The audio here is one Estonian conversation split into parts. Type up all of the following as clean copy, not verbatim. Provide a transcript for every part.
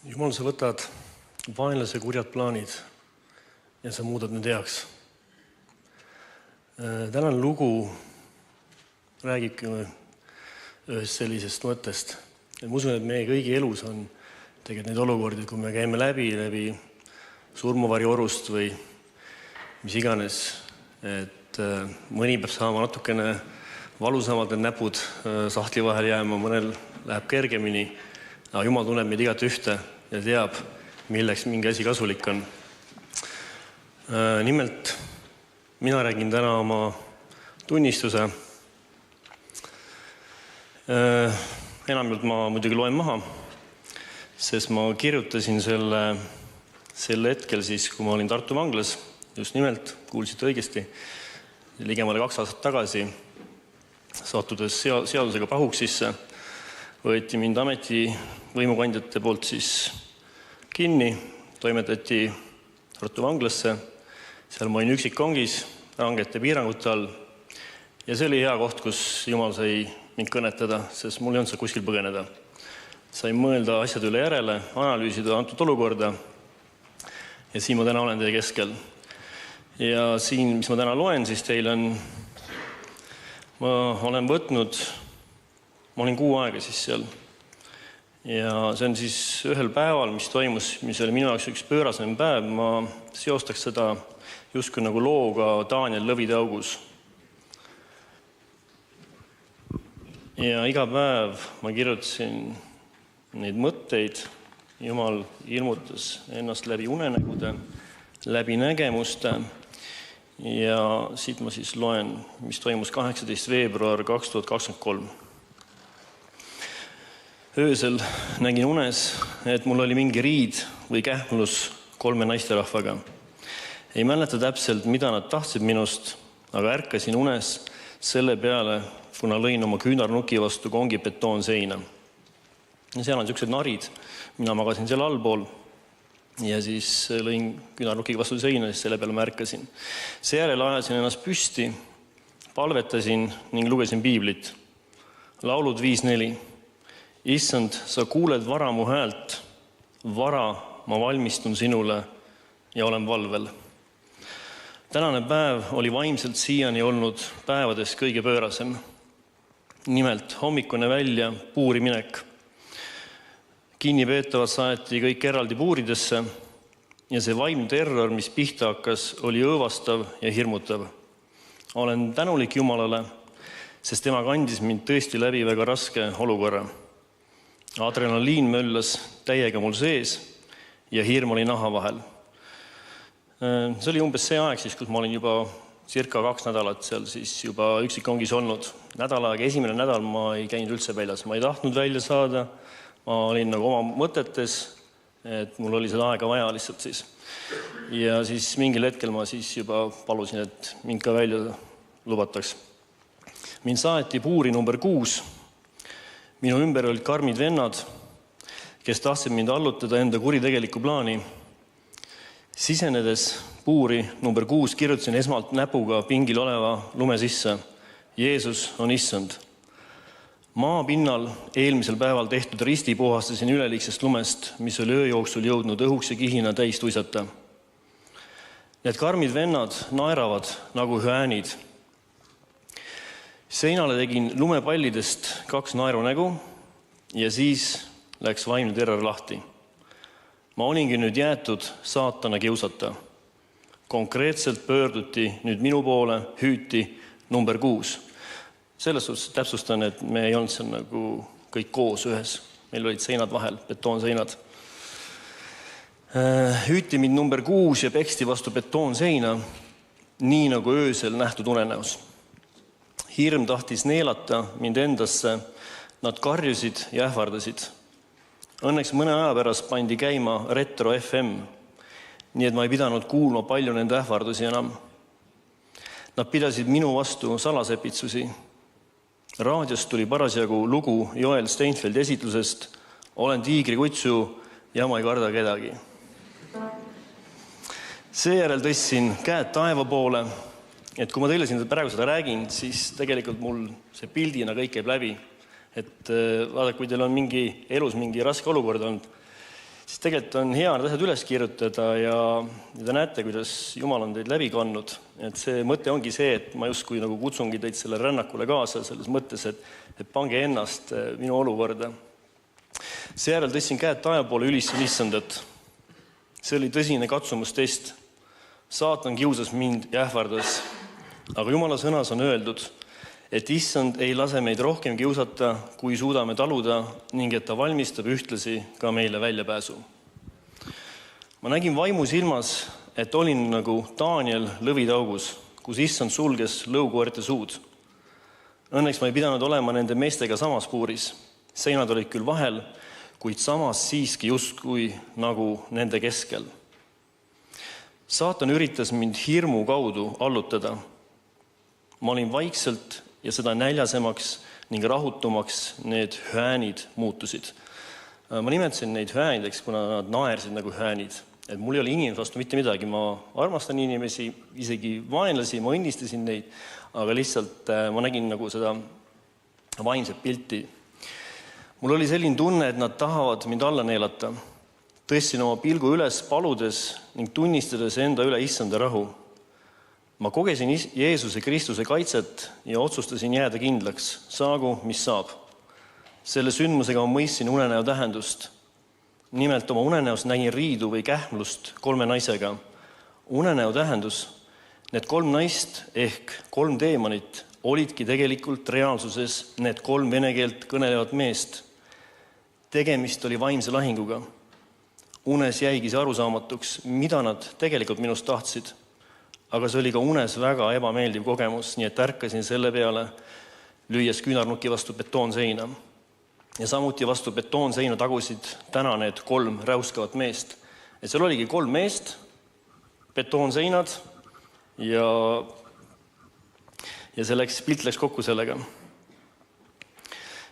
Jumal, sa võtad vaenlase kurjad plaanid ja sa muudad need heaks. Tänane lugu räägibki ühest sellisest mõttest. Ma usun, et meie kõigi elus on tegelikult neid olukordi, kui me käime läbi surmavarjuorust või mis iganes, et mõni peab saama natukene valusamalt need näpud sahtli vahel jääma, mõnel läheb kergemini, aga Jumal tunneb meid igat ühte ja teab, milleks mingi asi kasulik on. Nimelt, mina räägin täna oma tunnistuse. Enamjaolt ma muidugi loen maha, sest ma kirjutasin selle hetkel siis, kui ma olin Tartu vanglas, just nimelt, kuulsite õigesti, ligemale 2 aastat tagasi, sattudes seadusega pahuks sisse, võeti mind ametivõimukandjate poolt siis kinni, toimetati Tartu vanglasse, seal ma olin üksikkongis, rangete piirangute all ja see oli hea koht, kus Jumal sai mind kõnetada, sest mul ei olnud seal kuskil põgeneda. Sain mõelda asjade üle järele, analüüsida antud olukorda ja siin ma täna olen teie keskel. Ja siin, mis ma täna loen, siis teil on, ma olin 6 aega siis seal. Ja see on siis ühel päeval, mis toimus, mis oli minu jaoks üks pöörasem päev. Ma seostaks seda justkui nagu looga Daniel lõvide augus. Ja iga päev ma kirjutasin neid mõtteid. Jumal ilmutas ennast läbi unenägude, läbi nägemuste. Ja siit ma siis loen, mis toimus 18. veebruar 2023. Öösel nägin unes, et mul oli mingi riid või kähmlus 3 naisterahvaga. Ei mäleta täpselt, mida nad tahtsid minust, aga ärkasin unes selle peale, kuna lõin oma küünarnuki vastu kongi betoonseina. Ja seal on sellised narid, mina magasin seal allpool ja siis lõin küünarnukiga vastu seina, siis selle peale ma ärkasin. Seejärel ajasin ennast püsti, palvetasin ning lugesin piiblit. Laulud 5.4. Issand, sa kuuled vara mu häält, vara ma valmistun sinule ja olen valvel. Tänane päev oli vaimselt siiani olnud päevadest kõige pöörasem. Nimelt hommikune välja puuri minek. Kinnipeetavad saeti kõik eraldi puuridesse ja see vaimne terror, mis pihta hakkas, oli õõvastav ja hirmutav. Olen tänulik Jumalale, sest tema kandis mind tõesti läbi väga raske olukorra. Adrenaliin möllas täiega mul sees ja hirm oli naha vahel. See oli umbes see aeg, siis, kus ma olin juba circa 2 nädalat seal siis juba üksikkongis olnud. Nädal aega, esimene nädal ma ei käinud üldse väljas, ma ei tahtnud välja saada. Ma olin nagu oma mõtetes, et mul oli seda aega vaja lihtsalt siis. Ja siis mingil hetkel ma siis juba palusin, et mind ka välja lubataks. Mind saeti puuri number 6. Minu ümber olid karmid vennad, kes tahtsid mind allutada enda kuritegeliku plaani. Sisenedes puuri number 6 kirjutasin esmalt näpuga pingil oleva lume sisse. Jeesus on issand. Maa pinnal eelmisel päeval tehtud risti puhastasin üleliigsest lumest, mis oli öö jooksul jõudnud õhuks ja kihina täis tuisata. Need karmid vennad naeravad nagu hüäänid. Seinale tegin lumepallidest 2 naerunägu ja siis läks vaimne terror lahti. Ma olingi nüüd jäetud saatana kiusata. Konkreetselt pöörduti nüüd minu poole, hüüti number 6. Selles suhtes täpsustan, et me ei olnud seal nagu kõik koos ühes. Meil olid seinad vahel, betoonseinad. Hüüti mind number 6 ja peksti vastu betoonseina, nii nagu öösel nähtud unenäos. Hirm tahtis neelata mind endasse, nad karjusid ja ähvardasid. Õnneks mõne aja pärast pandi käima Retro FM, nii et ma ei pidanud kuulma palju nende ähvardusi enam. Nad pidasid minu vastu salasepitsusi. Raadiost tuli parasjagu lugu Joel Steinfeldi esitlusest Olen tiigrikutsu ja ma ei karda kedagi. Seejärel tõstsin käed taeva poole, et kui ma teile siin praegu seda räägin, siis tegelikult mul see pildina kõik käib läbi. Et vaadake, kui teil on elus mingi raske olukord olnud, siis tegelikult on hea need asjad üles kirjutada ja te näete, kuidas Jumal on teid läbi kandnud. Et see mõte ongi see, et ma justkui nagu kutsungi teid selle rännakule kaasa selles mõttes, et pange ennast minu olukorda. Seejärel tõstsin käed taeva poole, ülistasin Issandat. See oli tõsine katsumustest. Saatan kiusas mind ja ähvardas. Aga Jumala sõnas on öeldud, et Issand ei lase meid rohkem kiusata, kui suudame taluda ning et ta valmistab ühtlasi ka meile väljapääsu. Ma nägin vaimu silmas, et olin nagu Daniel lõvitaugus, kus Issand sulges lõukoerte suud. Õnneks ma ei pidanud olema nende meestega samas puuris. Seinad olid küll vahel, kuid samas siiski justkui nagu nende keskel. Saatan üritas mind hirmu kaudu allutada. Ma olin vaikselt ja seda näljasemaks ning rahutumaks need höänid muutusid. Ma nimetasin neid höänideks, kuna nad naersid nagu höänid. Et mul ei ole inimese vastu mitte midagi. Ma armastan inimesi, isegi vaenlasi, ma õnnistasin neid, aga lihtsalt ma nägin nagu seda vaimset pilti. Mul oli selline tunne, et nad tahavad mind alla neelata. Tõstsin oma pilgu üles paludes ning tunnistades enda üle Issanda rahu. Ma kogesin Jeesuse Kristuse kaitset ja otsustasin jääda kindlaks, saagu, mis saab. Selle sündmusega ma mõistsin unenäo tähendust. Nimelt oma unenäos nägin riidu või kähmlust 3 naisega. Unenäo tähendus, need 3 naist ehk 3 teemonit olidki tegelikult reaalsuses need 3 vene keelt kõnelevat meest. Tegemist oli vaimse lahinguga. Unes jäigi see arusaamatuks, mida nad tegelikult minust tahtsid. Aga see oli ka unes väga ebameeldiv kogemus, nii et ärkasin selle peale, lüües küünarnuki vastu betoonseina. Ja samuti vastu betoonseina tagusid täna need 3 räuskavat meest. Et seal oligi 3 meest, betoonseinad ja see pilt läks kokku sellega.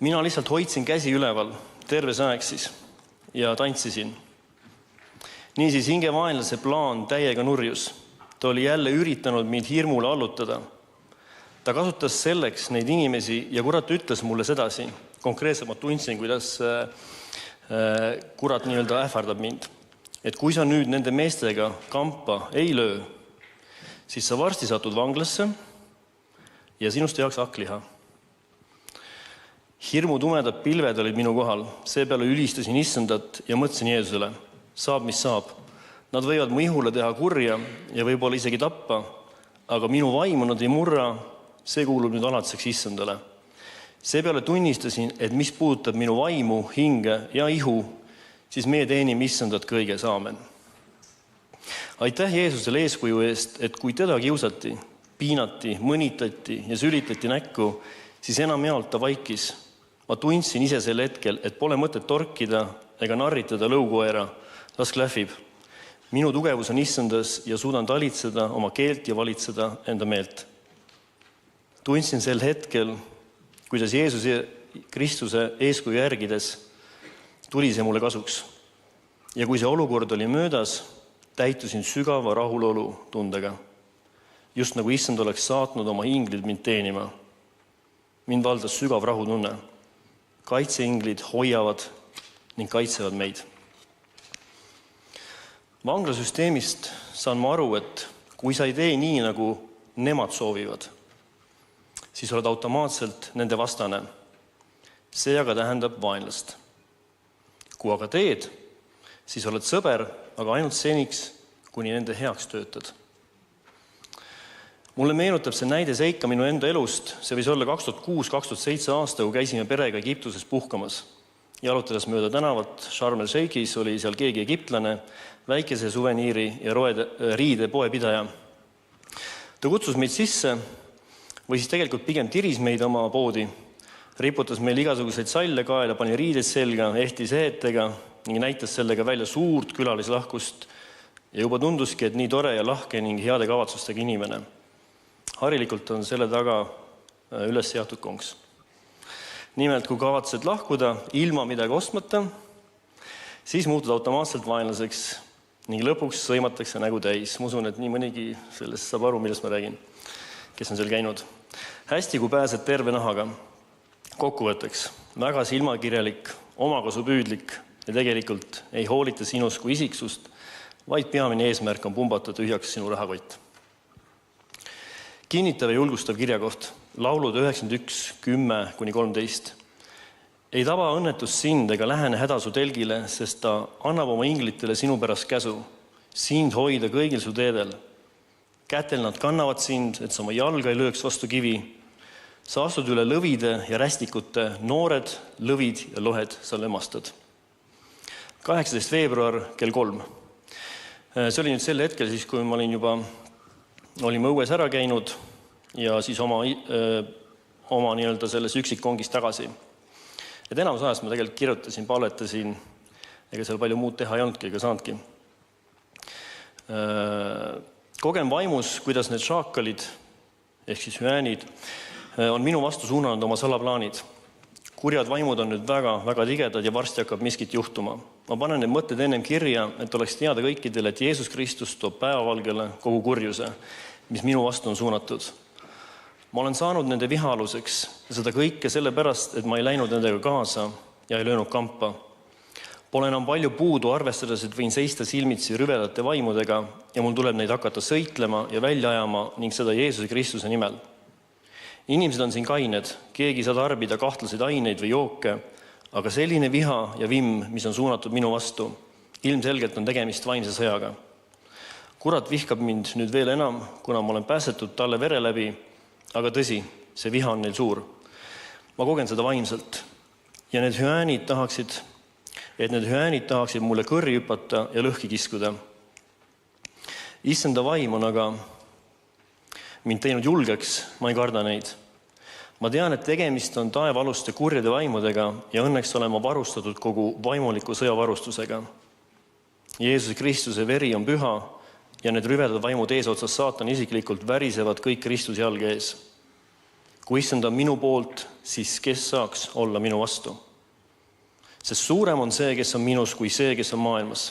Mina lihtsalt hoidsin käsi üleval, terve see aeg siis, ja tantsisin. Niisiis hingevaenlase plaan täiega nurjus. Ta oli jälle üritanud mind hirmule allutada. Ta kasutas selleks neid inimesi ja kurat ütles mulle sedasi. Konkreetselt ma tundsin, kuidas kurat nii-öelda ähvardab mind. Et kui sa nüüd nende meestega kampa ei löö, siis sa varsti satud vanglasse ja sinust ei jaksa hakkliha. Hirmu tumedad pilved olid minu kohal. Seepeale ülistasin Issandat ja mõtlesin Jeesusele. Saab, mis saab. Nad võivad mu ihule teha kurja ja võib-olla isegi tappa, aga minu vaimu nad ei murra, see kuulub nüüd alatiseks Issandale. Seepeale tunnistasin, et mis puudutab minu vaimu, hinge ja ihu, siis meie teenime Issandat kõiges. Aamen. Aitäh Jeesusele eeskuju eest, et kui teda kiusati, piinati, mõnitati ja sülitati näkku, siis enamjaolt ta vaikis. Ma tundsin ise sel hetkel, et pole mõtet torkida ega narritada lõukoera, las klähvib. Minu tugevus on Issandas ja suudan talitseda oma keelt ja valitseda enda meelt. Tundsin sel hetkel, kuidas Jeesuse Kristuse eeskuju järgides tuli see mulle kasuks. Ja kui see olukord oli möödas, täitusin sügava rahulolu tundega. Just nagu Issand oleks saatnud oma inglid mind teenima. Mind valdas sügav rahutunne. Kaitseinglid hoiavad ning kaitsevad meid. Vanglasüsteemist saan ma aru, et kui sa ei tee nii, nagu nemad soovivad, siis oled automaatselt nende vastane. See aga tähendab vaenlast. Kui aga teed, siis oled sõber, aga ainult seniks, kuni nende heaks töötad. Mulle meenutab see näide seika minu enda elust. See võis olla 2006-2007 aasta, kui käisime perega Egiptuses puhkamas. Jalutades mööda tänavat Sharm el-Sheikhis oli seal keegi egiptlane, väikese suveniiri ja riide poepidaja. Ta kutsus meid sisse või siis tegelikult pigem tiris meid oma poodi, riputas meil igasuguseid salle kaela, pani riided selga, ehtis ehetega ning näitas sellega välja suurt külalislahkust ja juba tunduski, et nii tore ja lahke ning heade kavatsustega inimene. Harilikult on selle taga üles seatud konks. Nimelt, kui kavatsed lahkuda ilma midagi ostmata, siis muutud automaatselt vaenlaseks ning lõpuks sõimatakse nägu täis. Ma usun, et nii mõnigi sellest saab aru, millest ma räägin, kes on seal käinud. Hästi, kui pääsed terve nahaga. Kokkuvõtteks, väga silmakirjalik, omakasupüüdlik ja tegelikult ei hoolita sinust kui isiksust, vaid peamine eesmärk on pumbata tühjaks sinu rahakott. Kinnitav ja julgustav kirjakoht, laulud 91, 10-13. Ei taba õnnetus sind ega lähene häda su telgile, sest ta annab oma inglitele sinu pärast käsu, sind hoida kõigil su teedel. Kätel nad kannavad sind, et sa oma jalga ei lööks vastu kivi. Sa astud üle lõvide ja rästikute, noored, lõvid ja lohed sa lömastad. 18. veebruar kell 3. See oli nüüd sel hetkel, siis kui ma olime õues ära käinud ja siis oma nii-öelda selles üksikkongis tagasi. Et enamus ajast ma tegelikult kirjutasin, palvetasin, ega seal palju muud teha ei olnudki, ega saanudki. Kogen vaimus, kuidas need šaakalid, ehk siis hüäänid, on minu vastu suunanud oma salaplaanid. Kurjad vaimud on nüüd väga tigedad ja varsti hakkab miskit juhtuma. Ma panen need mõtted ennem kirja, et oleks teada kõikidele, et Jeesus Kristus toob päevavalgele kogu kurjuse, mis minu vastu on suunatud. Ma olen saanud nende viha aluseks ja seda kõike sellepärast, et ma ei läinud nendega kaasa ja ei löönud kampa. Pole enam palju puudu, arvestades, et võin seista silmitsi rüvedate vaimudega ja mul tuleb neid hakata sõitlema ja välja ajama ning seda Jeesuse Kristuse nimel. Inimesed on siin kained, keegi ei saa tarbida kahtlaseid aineid või jooke, aga selline viha ja vimm, mis on suunatud minu vastu, ilmselgelt on tegemist vaimse sõjaga. Kurat vihkab mind nüüd veel enam, kuna ma olen pääsetud talle vere läbi, aga tõsi, see viha on neil suur. Ma kogen seda vaimselt ja need hüäänid tahaksid mulle kõrri hüpata ja lõhki kiskuda. Issanda vaim on aga mind teinud julgeks, ma ei karda neid. Ma tean, et tegemist on taevaluste kurjade vaimudega ja õnneks olen ma varustatud kogu vaimuliku sõjavarustusega. Jeesuse Kristuse veri on püha ja need rüvedad vaimud eesotsas saatan isiklikult värisevad kõik Kristuse jalge ees. Kui issand on minu poolt, siis kes saaks olla minu vastu? Sest suurem on see, kes on minus, kui see, kes on maailmas.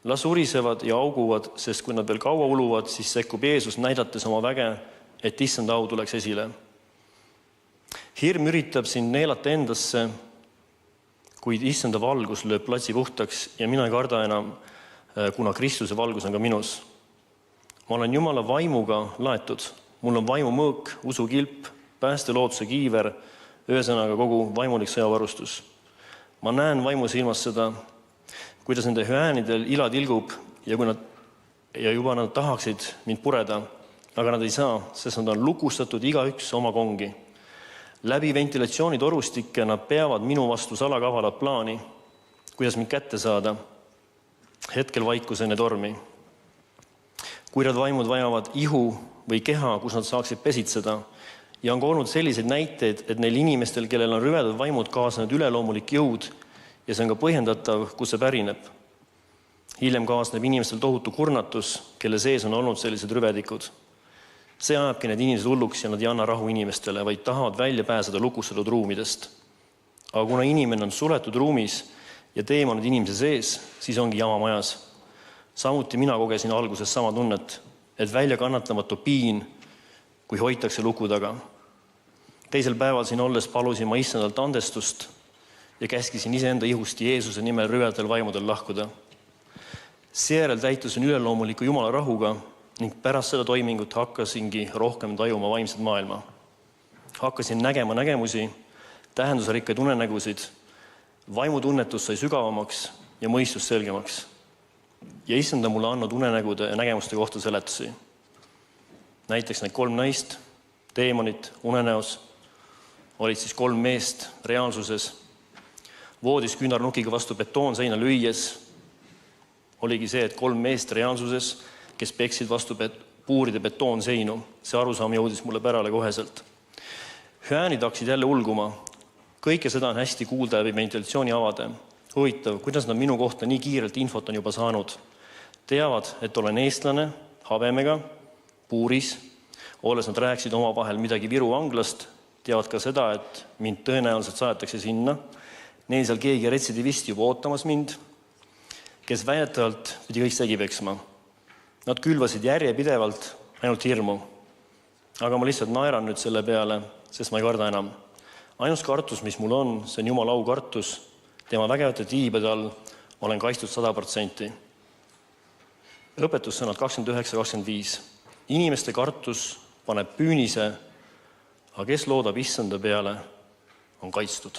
Las urisevad ja auguvad, sest kui nad veel kaua uluvad, siis sekkub Jeesus näidates oma väge, et issand au tuleks esile. Hirm üritab sind neelata endasse, kuid issanda valgus lööb platsi puhtaks ja mina ei karda enam, kuna Kristuse valgus on ka minus. Ma olen Jumala vaimuga laetud. Mul on vaimu mõõk, usukilp, päästelootuse kiiver, ühesõnaga kogu vaimulik sõjavarustus. Ma näen vaimu silmas seda, kuidas nende hüäänidel ila tilgub ja juba nad tahaksid mind pureda, aga nad ei saa, sest nad on lukustatud igaüks oma kongi. Läbi ventilatsioonitorustikke nad peavad minu vastu salakavalat plaani, kuidas mind kätte saada. Hetkel vaikus enne tormi. Kurjad vaimud vajavad ihu või keha, kus nad saaksid pesitseda. Ja on ka olnud selliseid näiteid, et neil inimestel, kellel on rüvedad vaimud kaasnenud üleloomulik jõud ja see on ka põhjendatav, kus see pärineb. Hiljem kaasneb inimestel tohutu kurnatus, kelle sees on olnud sellised rüvedikud. See ajabki need inimesed hulluks ja nad ei anna rahu inimestele, vaid tahavad välja pääseda lukustatud ruumidest. Aga kuna inimene on suletud ruumis ja teemanud inimese sees, siis ongi jama majas. Samuti mina kogesin alguses sama tunnet, et välja kannatamatu piin, kui hoitakse luku taga. Teisel päeval siin olles palusin ma issandalt andestust ja käskisin iseenda ihust Jeesuse nimel rüvedatel vaimudel lahkuda. Seejärel täitusin üleloomuliku Jumala rahuga ning pärast seda toimingut hakkasingi rohkem tajuma vaimset maailma. Hakkasin nägema nägemusi, tähendusrikkaid unenägusid, vaimutunnetus sai sügavamaks ja mõistus selgemaks. Ja issand on mulle andnud unenägude ja nägemuste kohta seletusi. Näiteks need 3 naist, teemonit, unenäos, olid siis 3 meest reaalsuses. Voodis küünarnukiga vastu betoonseina lüües oligi see, et 3 meest reaalsuses, kes peksid vastu puuride betoonseinu. See arusaam jõudis mulle pärale koheselt. Hüäänid hakkasid jälle ulguma. Kõike seda on hästi kuulda läbi ventilatsiooni avade. Huvitav, kuidas nad minu kohta nii kiirelt infot on juba saanud. Teavad, et olen eestlane, habemega, puuris, olles nad rääkisid oma vahel midagi Viru vanglast, teavad ka seda, et mind tõenäoliselt saadetakse sinna. Neil seal keegi retsidivist juba ootamas mind, kes väidetavalt pidi kõik segi peksma. Nad külvasid järjepidevalt ainult hirmu. Aga ma lihtsalt naeran nüüd selle peale, sest ma ei karda enam. Ainus kartus, mis mul on, see on Jumala au kartus, Tema vägevate tiibade all olen kaitstud 100%. Õpetussõnad 29-25. Inimeste kartus paneb püünise, aga kes loodab issanda peale, on kaitstud.